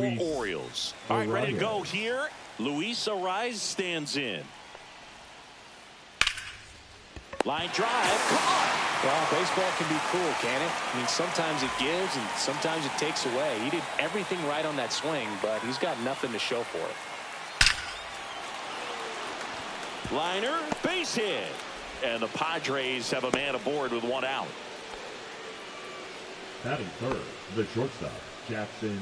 Baltimore Orioles. All right, ready to go here. Luis Ariz stands in. Line drive, caught. Well, baseball can be cruel, can it? I mean, sometimes it gives and sometimes it takes away. He did everything right on that swing, but he's got nothing to show for it. Liner, base hit. And the Padres have a man aboard with one out. Batting third, the shortstop, Jackson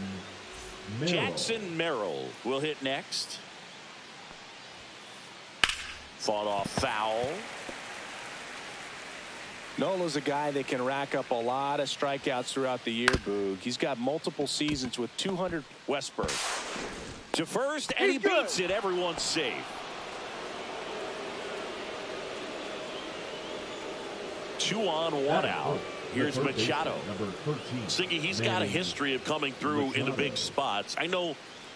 Merrill. Jackson Merrill will hit next. Fought off foul. Nola's a guy that can rack up a lot of strikeouts throughout the year, Boog. He's got multiple seasons with 200. Westberg to first, and he beats it. Everyone's safe. Two on, one out. Here's Machado. Siggy, he's got a history of coming through in the big spots. I know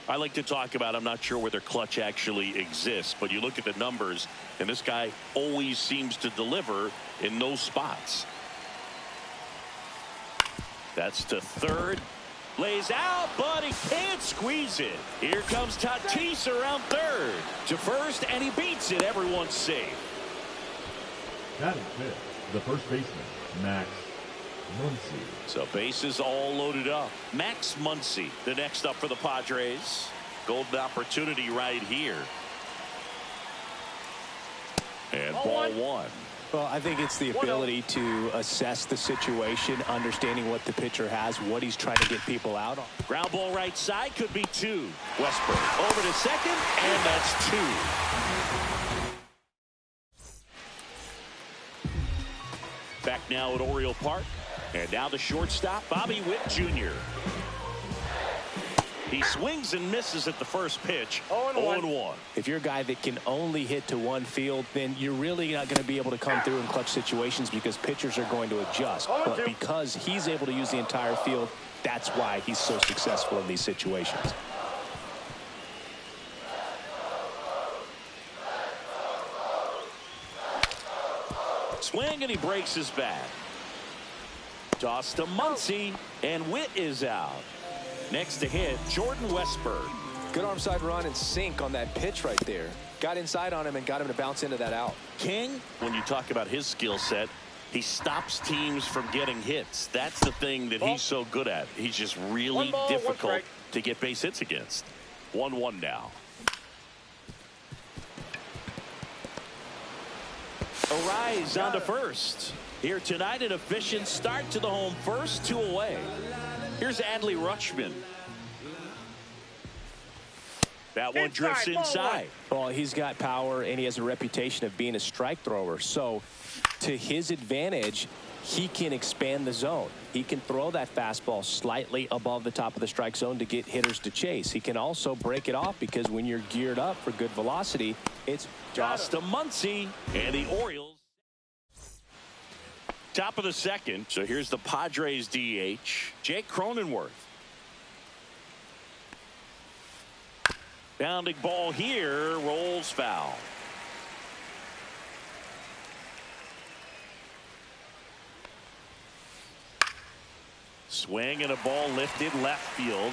I like to talk about, I'm not sure whether clutch actually exists, but you look at the numbers, and this guy always seems to deliver in those spots. That's to third. Lays out, but he can't squeeze it. Here comes Tatis around third. To first, and he beats it. Everyone's safe. Batting fifth, the first baseman, Max Muncy. So bases all loaded up. Max Muncy, the next up for the Padres. Golden opportunity right here. And ball one. Well, I think it's the ability to assess the situation, understanding what the pitcher has, what he's trying to get people out on. Ground ball right side, could be two. Westbrook over to second, and that's two. Back now at Oriole Park. And now the shortstop, Bobby Witt Jr. He swings and misses at the first pitch. 0-1. If you're a guy that can only hit to one field, then you're really not going to be able to come through in clutch situations because pitchers are going to adjust. But because he's able to use the entire field, that's why he's so successful in these situations. Swing, and he breaks his bat. Toss to Muncy, and Witt is out. Next to hit, Jordan Westberg. Good arm side run and sink on that pitch right there. Got inside on him and got him to bounce into that out. King, when you talk about his skill set, he stops teams from getting hits. That's the thing that he's so good at. He's just really difficult to get base hits against. 1-1 now. Ariz on to first. Here tonight, an efficient start to the home first, 2 away. Here's Adley Rutschman. That one drifts inside. Well, he's got power, and he has a reputation of being a strike thrower. So, to his advantage, he can expand the zone. He can throw that fastball slightly above the top of the strike zone to get hitters to chase. He can also break it off because when you're geared up for good velocity, it's toss to Muncy, and the Orioles. Top of the second. So here's the Padres DH, Jake Cronenworth. Bounding ball here, rolls foul. Swing and a ball lifted left field.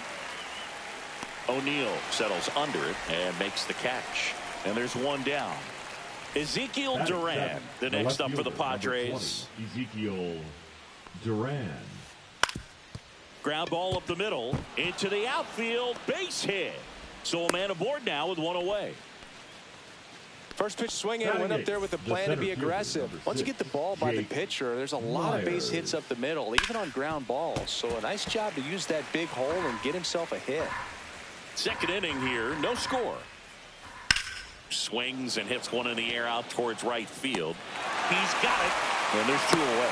O'Neill settles under it and makes the catch. And there's one down. Ezekiel Duran, the next up for the Padres. Ezekiel Duran. Ground ball up the middle into the outfield, base hit. So a man aboard now with one away. First pitch swing in, went up there with a plan to be aggressive. Once you get the ball by the pitcher, there's a lot of base hits up the middle, even on ground balls. So a nice job to use that big hole and get himself a hit. Second inning here, no score. Swings and hits one in the air out towards right field. He's got it, and there's 2 away.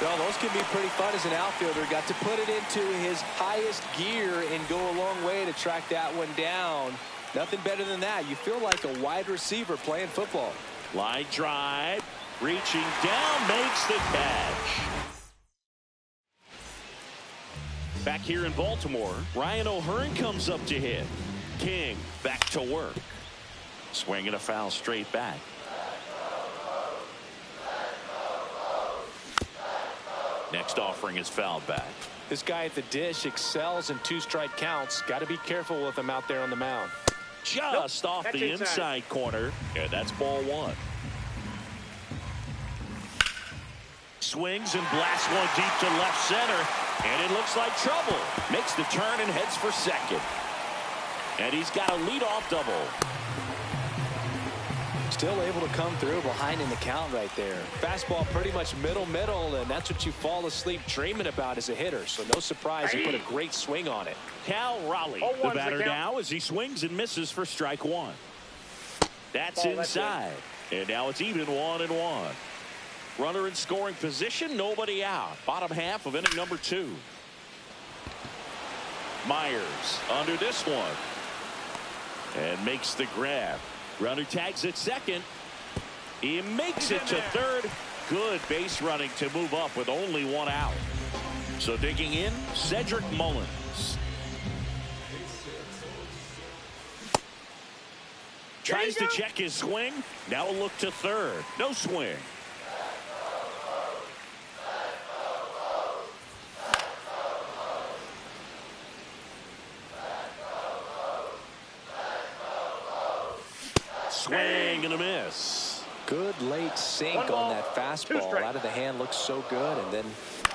Well, those can be pretty fun as an outfielder. Got to put it into his highest gear and go a long way to track that one down. Nothing better than that. You feel like a wide receiver playing football. Line drive, reaching down, makes the catch. Back here in Baltimore, Ryan O'Hearn comes up to hit. King back to work. Swinging a foul straight back. Next offering is fouled back. This guy at the dish excels in 2-strike counts. Got to be careful with him out there on the mound. Just off That's the inside. inside corner, and that's ball one. Swings and blasts one deep to left center, and it looks like trouble. Makes the turn and heads for second. And he's got a leadoff double. Still able to come through behind in the count right there. Fastball pretty much middle, and that's what you fall asleep dreaming about as a hitter. So no surprise he put a great swing on it. Cal Raleigh, the batter now, as he swings and misses for strike one. That's inside. And now it's even 1-1. Runner in scoring position, nobody out. Bottom half of inning number 2. Myers under this one. And makes the grab. Runner tags at second. He makes it to third. Good base running to move up with only 1 out. So digging in, Cedric Mullins. Tries to check his swing. Now a look to third. No swing. Swing and a miss. Good late sink on that fastball. Out of the hand looks so good, and then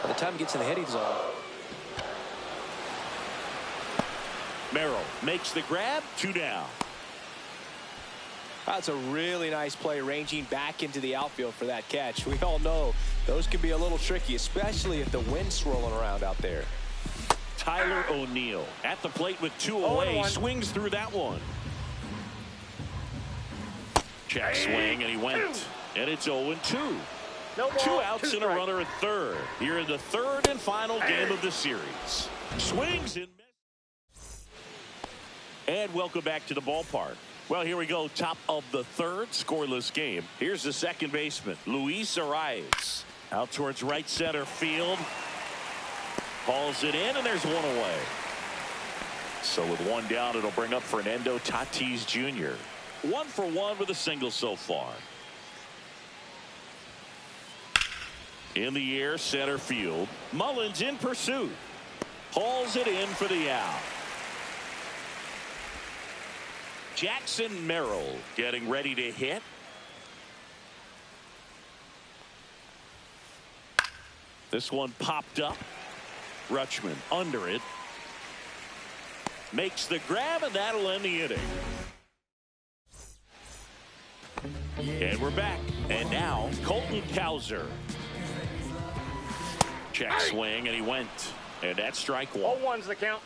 by the time it gets in the hitting zone. Merrill makes the grab. 2 down. That's a really nice play, ranging back into the outfield for that catch. We all know those can be a little tricky, especially if the wind's swirling around out there. Tyler O'Neill at the plate with 2 away. Swings through that one. Check swing, and he went. And it's 0-2. 2 outs and a runner at third. Here in the third and final game of the series. Swings and misses. And welcome back to the ballpark. Well, here we go. Top of the third, scoreless game. Here's the second baseman, Luis Arias. Out towards right center field. Hauls it in, and there's 1 away. So with 1 down, it'll bring up Fernando Tatis Jr. 1 for 1 with a single so far. In the air, center field. Mullins in pursuit. Hauls it in for the out. Jackson Merrill getting ready to hit. This one popped up. Rutschman under it. Makes the grab, and that'll end the inning. And we're back. And now Colton Cowser. Check swing, and he went. And that's strike 1. 0-1's the count.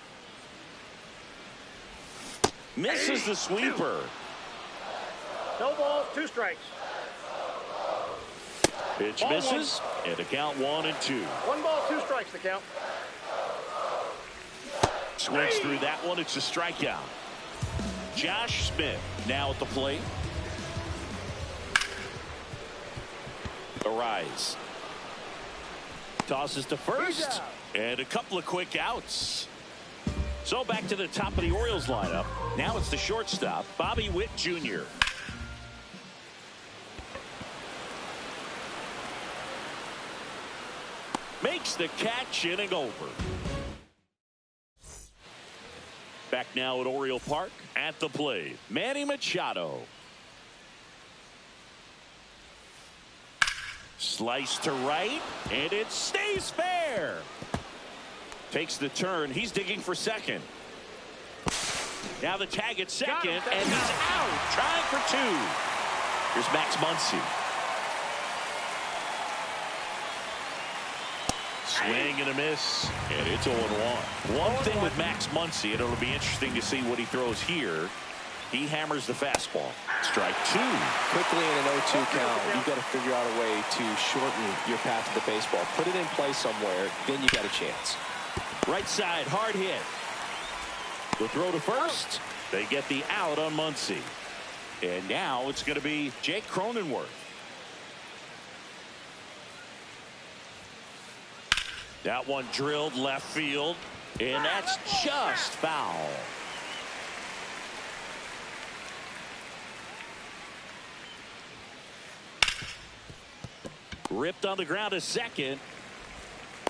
Misses the sweeper. No balls, 2 strikes. Pitch misses, and the count 1-2. 1 ball, 2 strikes the count. Swings through that one. It's a strikeout. Josh Smith now at the plate. Arise. Tosses to first. And a couple of quick outs. So back to the top of the Orioles lineup. Now it's the shortstop, Bobby Witt Jr. Makes the catch, inning over. Back now at Oriole Park. At the plate, Manny Machado. Slice to right, and it stays fair. Takes the turn. He's digging for second. Now the tag at second, and he's out. Trying for 2. Here's Max Muncy. Swing and a miss, and it's 0-1. One thing with Max Muncy, and it'll be interesting to see what he throws here. He hammers the fastball. Strike 2. Quickly in an 0-2 count, you've got to figure out a way to shorten your path to the baseball. Put it in play somewhere, then you got a chance. Right side, hard hit. The throw to first. They get the out on Muncy. And now it's going to be Jake Cronenworth. That one drilled left field, and that's just foul. Ripped on the ground to second.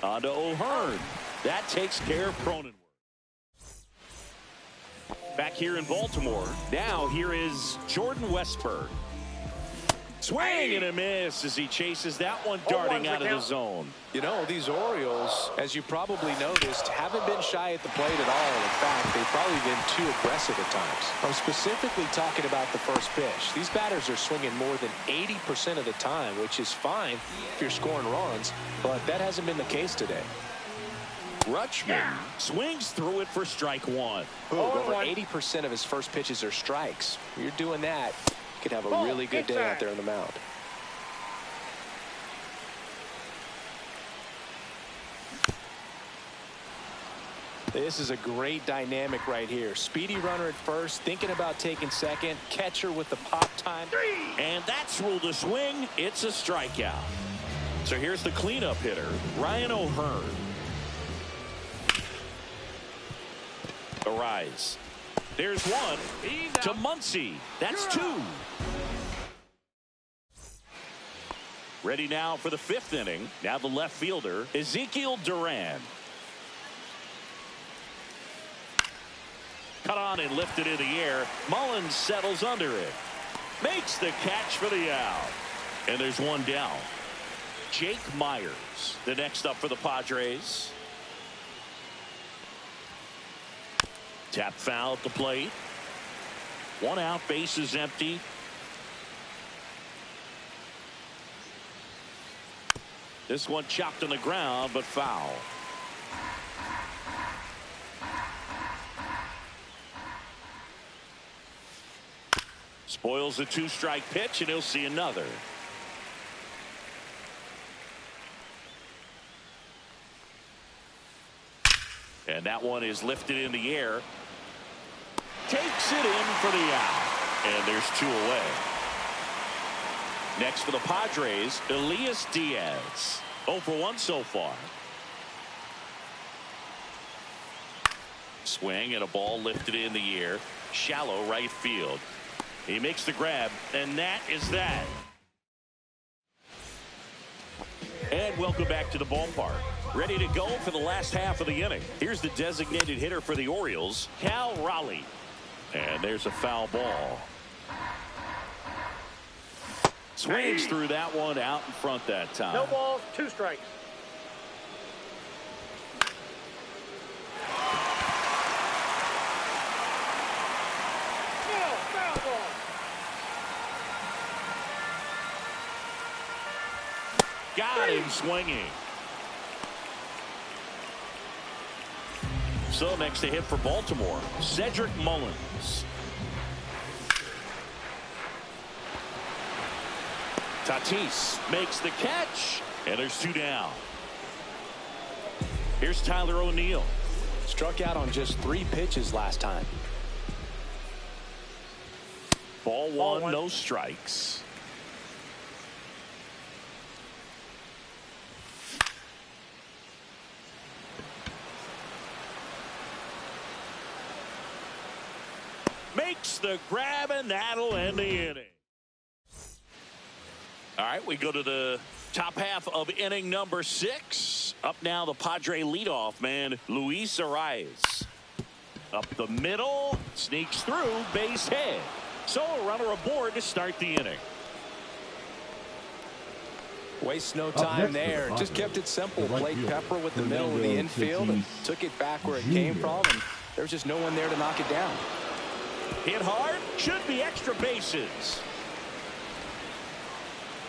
On to O'Hearn. That takes care of Cronenworth. Back here in Baltimore, now here is Jordan Westburg. Swing and a miss as he chases that one darting out of the zone. You know, these Orioles, as you probably noticed, haven't been shy at the plate at all. In fact, they've probably been too aggressive at times. I'm specifically talking about the first pitch. These batters are swinging more than 80% of the time, which is fine if you're scoring runs, but that hasn't been the case today. Rutschman swings through it for strike one. Over 80% of his first pitches are strikes. You're doing that, you could have a really good day out there on the mound. This is a great dynamic right here. Speedy runner at first, thinking about taking second. Catcher with the pop time. And that's ruled a swing. It's a strikeout. So here's the cleanup hitter, Ryan O'Hearn. The rise. There's one to Muncy. That's two. Ready now for the fifth inning. Now the left fielder, Ezekiel Duran. Cut on and lifted in the air. Mullins settles under it. Makes the catch for the out. And there's one down. Jake Myers, the next up for the Padres. Tap foul at the plate. One out, base is empty. This one chopped on the ground, but foul. Spoils the two-strike pitch, and he'll see another. And that one is lifted in the air. Takes it in for the out. And there's two away. Next for the Padres, Elias Diaz. 0 for 1 so far. Swing and a ball lifted in the air. Shallow right field. He makes the grab, and that is that. And welcome back to the ballpark. Ready to go for the last half of the inning. Here's the designated hitter for the Orioles, Cal Raleigh. And there's a foul ball. Swings through that one out in front that time. No balls, 2 strikes. No, foul ball. Got him swinging. So next to hit for Baltimore, Cedric Mullins. Tatis makes the catch, and there's 2 down. Here's Tyler O'Neill. Struck out on just 3 pitches last time. Ball one, no strikes. Makes the grab, and that'll end the inning. All right, we go to the top half of inning number 6. Up now, the Padre leadoff man, Luis Arias. Up the middle, sneaks through, base hit. So a runner aboard to start the inning. Wastes no time there. Just kept it simple. Played Pepper with the middle of the infield and took it back where it came from. And there's just no one there to knock it down. Hit hard, should be extra bases.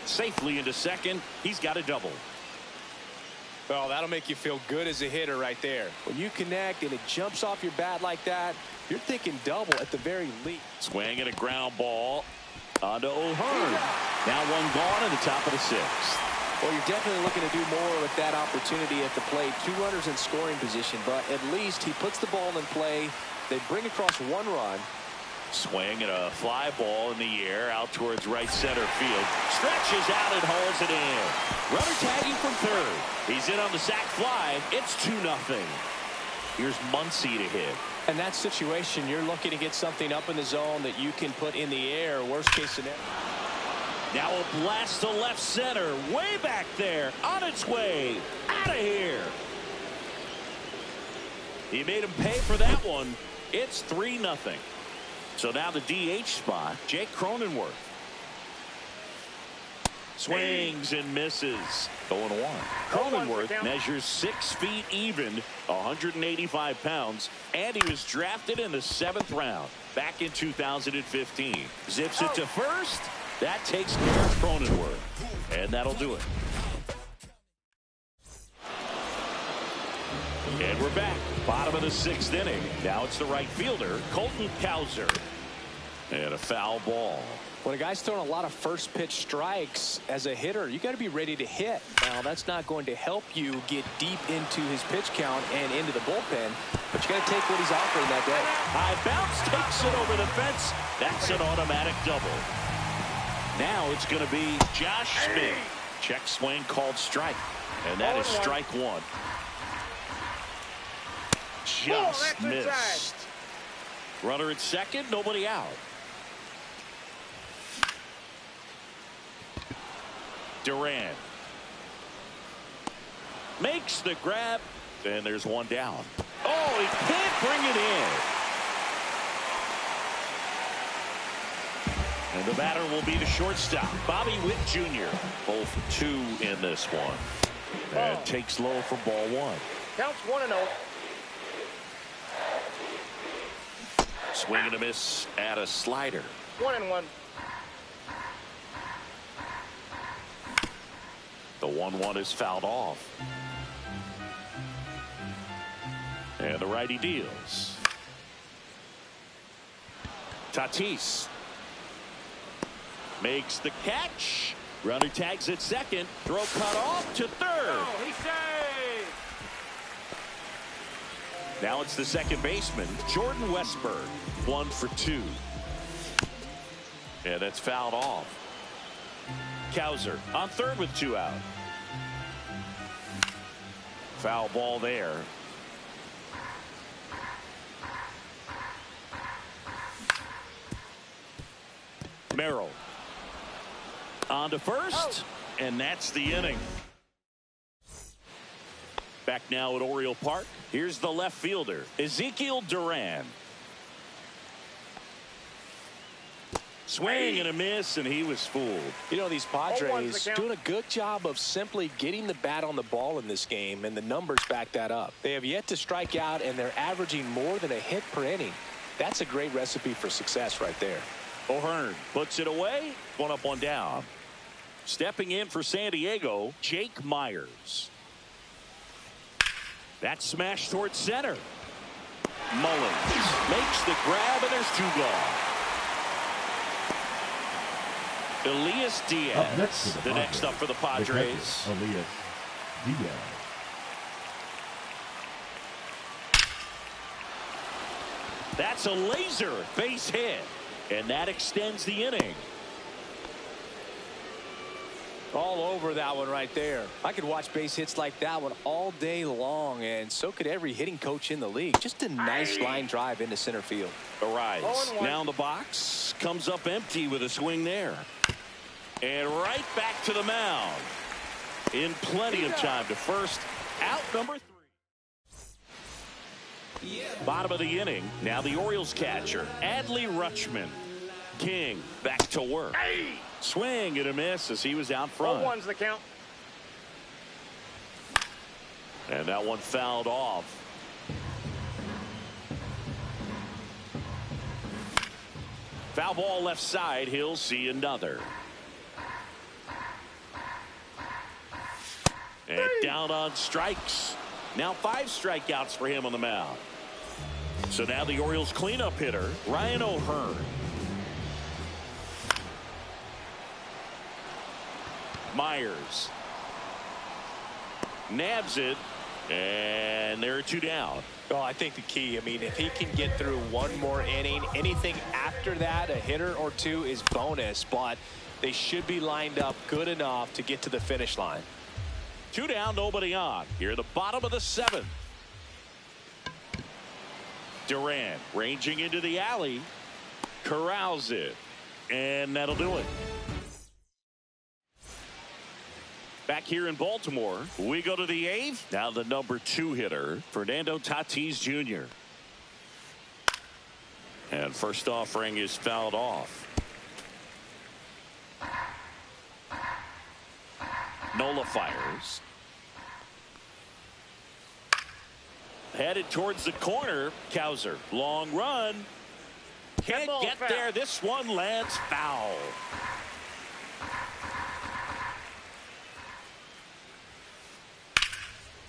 Safely into second, he's got a double. Well, that'll make you feel good as a hitter right there. When you connect and it jumps off your bat like that, you're thinking double at the very least. Swing and a ground ball onto O'Hearn. Now one gone in the top of the 6th. Well, you're definitely looking to do more with that opportunity at the plate. 2 runners in scoring position, but at least he puts the ball in play. They bring across 1 run. Swing and a fly ball in the air out towards right center field. Stretches out and hauls it in. Runner tagging from third. He's in on the sac fly. It's 2-0. Here's Muncy to hit. In that situation, you're looking to get something up in the zone that you can put in the air. Worst case scenario. Now a blast to left center. Way back there. On its way. Out of here. He made him pay for that one. It's 3-0. So now the DH spot, Jake Cronenworth. Swings and misses. 0-1. Cronenworth measures 6 feet even, 185 pounds, and he was drafted in the 7th round back in 2015. Zips it to first. That takes care of Cronenworth, and that'll do it. And we're back. Bottom of the 6th inning. Now it's the right fielder, Colton Cowser. And a foul ball. When a guy's throwing a lot of first pitch strikes as a hitter, you got to be ready to hit. Now, that's not going to help you get deep into his pitch count and into the bullpen, but you got to take what he's offering that day. High bounce takes it over the fence. That's an automatic double. Now it's going to be Josh Smith. Check swing called strike. And that is strike 1. Just missed. Runner at second, nobody out. Duran makes the grab, and there's one down. Oh, he can't bring it in. And the batter will be the shortstop, Bobby Witt Jr. Both 2 in this one. And takes low for ball 1. Counts 1-0. Swing and a miss at a slider. 1-1. The 1-1 is fouled off. And the righty deals. Tatis makes the catch. Runner tags at second. Throw cut off to third. Oh, he's saved. Now it's the second baseman, Jordan Westburg. 1 for 2. And that's fouled off. Cowser on third with 2 out. Foul ball there. Merrill on to first, and that's the inning. Back now at Oriole Park. Here's the left fielder, Ezekiel Duran. Swing and a miss, and he was fooled. You know, these Padres doing a good job of simply getting the bat on the ball in this game, and the numbers back that up. They have yet to strike out, and they're averaging more than a hit per inning. That's a great recipe for success right there. O'Hearn puts it away. 1 up, 1 down. Stepping in for San Diego, Jake Myers. That smash towards center. Mullins makes the grab, and there's 2 gone. Elias Diaz, the next up for the Padres. Elias Diaz. That's a laser base hit, and that extends the inning. All over that one right there. I could watch base hits like that one all day long, and so could every hitting coach in the league. Just a nice line drive into center field. Arrives now in the box, comes up empty with a swing there. And right back to the mound. In plenty of time to first. Out number 3. Bottom of the inning. Now the Orioles catcher, Adley Rutschman. King back to work. Swing and a miss as he was out front. 0-1's the count. And that one fouled off. Foul ball left side. He'll see another. And down on strikes. Now 5 strikeouts for him on the mound. So now the Orioles cleanup hitter, Ryan O'Hearn. Myers nabs it, and there are 2 down. Oh, I think the key, I mean, if he can get through 1 more inning, anything after that, a hitter or 2 is bonus, but they should be lined up good enough to get to the finish line. 2 down, nobody on. Here at the bottom of the 7th. Duran ranging into the alley, corrals it, and that'll do it. Back here in Baltimore, we go to the 8th. Now the number 2 hitter, Fernando Tatis Jr. And first offering is fouled off. Nola fires. Headed towards the corner. Cowser, long run. Can't get there. This one lands foul.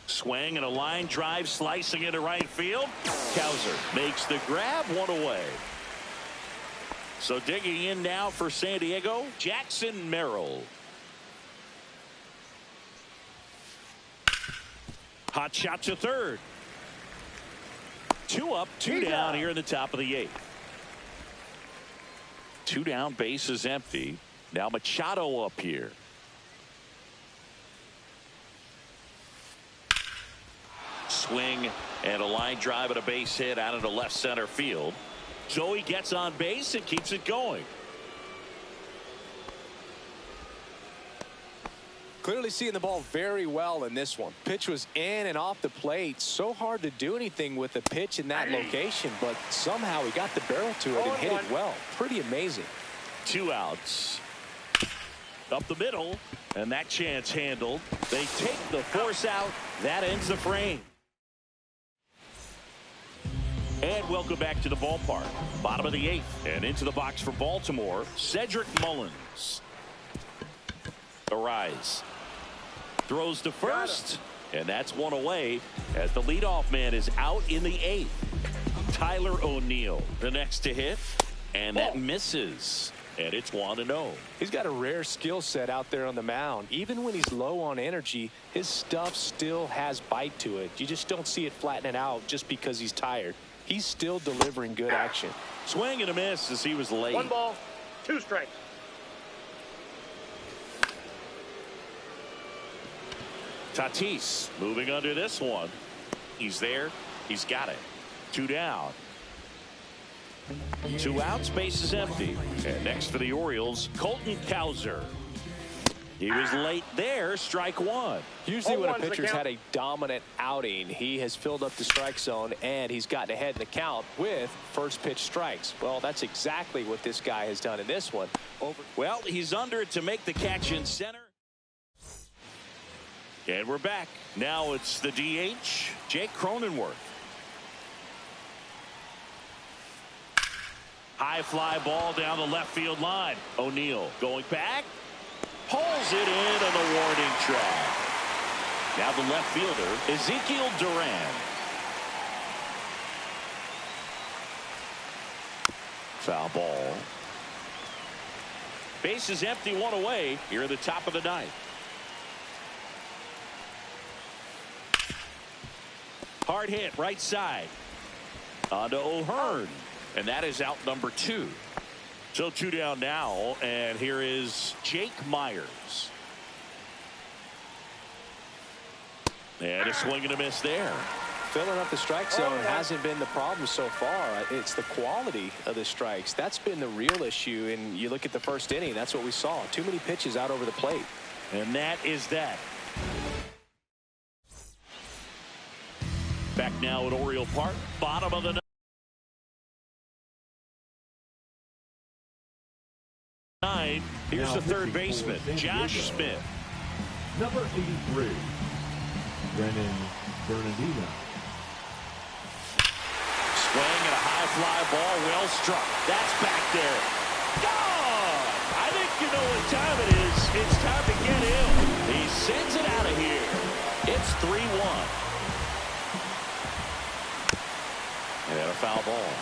Swing and a line drive slicing into right field. Cowser makes the grab, one away. So digging in now for San Diego, Jackson Merrill. Hot shot to third. 2 up, 2 down here in the top of the 8th. 2 down, base is empty. Now Machado up here. Swing and a line drive and a base hit out into left center field. So he gets on base and keeps it going. Clearly seeing the ball very well in this one. Pitch was in and off the plate. So hard to do anything with a pitch in that location, but somehow he got the barrel to it and hit it well. Pretty amazing. 2 outs. Up the middle, and that chance handled. They take the force out. That ends the frame. And welcome back to the ballpark. Bottom of the 8th, and into the box for Baltimore, Cedric Mullins. The rise. Throws to first, and that's one away as the leadoff man is out in the 8th. Tyler O'Neill, the next to hit, and that misses. And it's 1-0. He's got a rare skill set out there on the mound. Even when he's low on energy, his stuff still has bite to it. You just don't see it flattening out just because he's tired. He's still delivering good action. Swing and a miss as he was late. 1 ball, 2 strikes. Tatis moving under this one. He's there. He's got it. 2 down. 2 outs, base is empty. And next for the Orioles, Colton Cowser. He was late there, strike 1. Usually when a pitcher's had a dominant outing, he has filled up the strike zone and he's gotten ahead in the count with first pitch strikes. Well, that's exactly what this guy has done in this one. Well, he's under it to make the catch in center. And we're back. Now it's the DH, Jake Cronenworth. High fly ball down the left field line. O'Neill going back. Pulls it in on the warning track. Now the left fielder, Ezekiel Duran. Foul ball. Base is empty, 1 away here at the top of the 9th. Hard hit right side. On to O'Hearn. And that is out number 2. So 2 down now, and here is Jake Myers. And a swing and a miss there. Filling up the strike zone hasn't been the problem so far. It's the quality of the strikes. That's been the real issue. And you look at the first inning, that's what we saw. Too many pitches out over the plate. And that is that. Back now at Oriole Park, bottom of the 9. Here's the third baseman, Josh Smith. Number 83, Brennan Bernardino. Swing and a high fly ball, well struck. That's back there. Gone! I think you know what time it is. It's time to get him. He sends it out of here. It's 3-1. And a foul ball.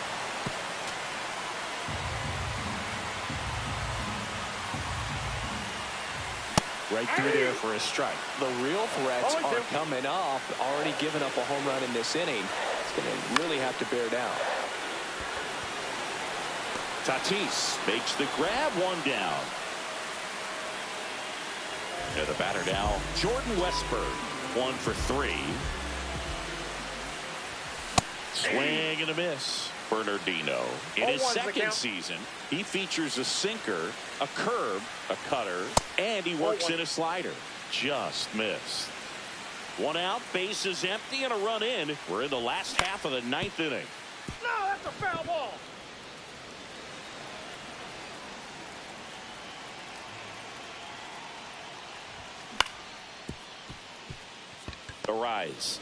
Right through there for a strike. The real threats are coming up. Already given up a home run in this inning. It's going to really have to bear down. Tatis makes the grab, 1 down. And the batter now, Jordan Westburg, 1 for 3. Swing and a miss. Bernardino. In his second season, he features a sinker, a curve, a cutter, and he works in a slider. just missed. One out, bases empty, and a run in. We're in the last half of the 9th inning. No, that's a foul ball. The rise.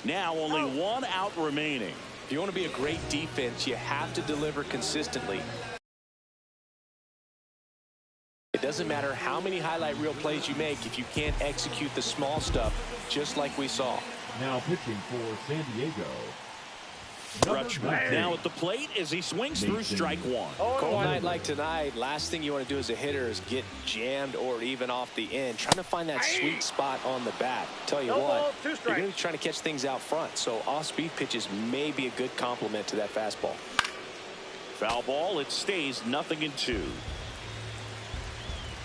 Now only one out remaining. If you want to be a great defense, you have to deliver consistently. It doesn't matter how many highlight reel plays you make if you can't execute the small stuff, just like we saw. Now pitching for San Diego. Rutschman now at the plate as he swings through strike one. Cold night like tonight, last thing you want to do as a hitter is get jammed or even off the end. Trying to find that sweet spot on the bat. Tell you what, you're going to be trying to catch things out front, so off-speed pitches may be a good complement to that fastball. Foul ball, it stays 0-2.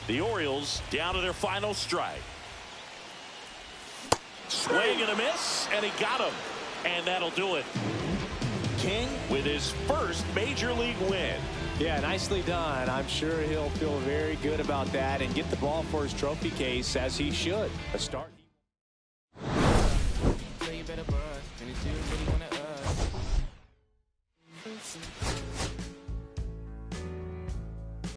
The Orioles down to their final strike. Swing and a miss, and he got him. And that'll do it. King with his first major league win. Yeah, nicely done. I'm sure he'll feel very good about that and get the ball for his trophy case, as he should. A start.